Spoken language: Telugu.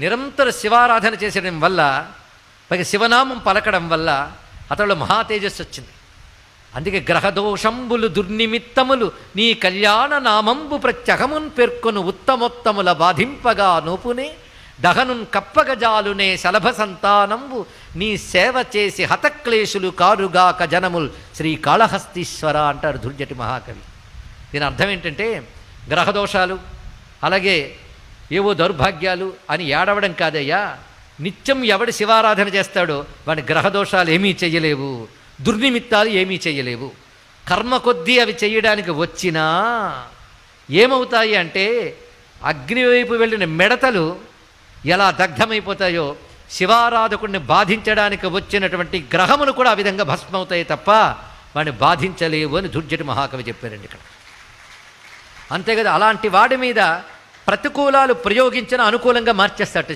నిరంతర శివారాధన చేసడం వల్ల పైగా శివనామం పలకడం వల్ల అతడు మహా తేజస్సు వచ్చింది. అందుకే గ్రహదోషంబులు దుర్నిమిత్తములు నీ కళ్యాణ నామంబు ప్రత్యహమున్ పేర్కొను ఉత్తమోత్తముల బాధింపగా నోపునే దహనున్ కప్పగజాలునే శలభ సంతానంబు నీ సేవ చేసి హతక్లేశులు కారుగాక జనముల్ శ్రీకాళహస్తీశ్వర అంటారు దుర్జటి మహాకవి. దీని అర్థం ఏంటంటే గ్రహదోషాలు అలాగే ఏవో దౌర్భాగ్యాలు అని ఏడవడం కాదయ్యా, నిత్యం ఎవడు శివారాధన చేస్తాడో వాడి గ్రహదోషాలు ఏమీ చెయ్యలేవు, దుర్నిమిత్తాలు ఏమీ చెయ్యలేవు. కర్మ కొద్దీ అవి చెయ్యడానికి వచ్చినా ఏమవుతాయి అంటే అగ్ని వైపు వెళ్ళిన మిడతలు ఎలా దగ్ధమైపోతాయో శివారాధకుడిని బాధించడానికి వచ్చినటువంటి గ్రహములు కూడా ఆ విధంగా భస్మవుతాయి తప్ప వాడిని బాధించలేవు అని దుర్జటి మహాకవి చెప్పారండి ఇక్కడ. అంతే కదా, అలాంటి వాడి మీద ప్రతికూలాలు ప్రయోగించిన అనుకూలంగా మార్చేస్తాడు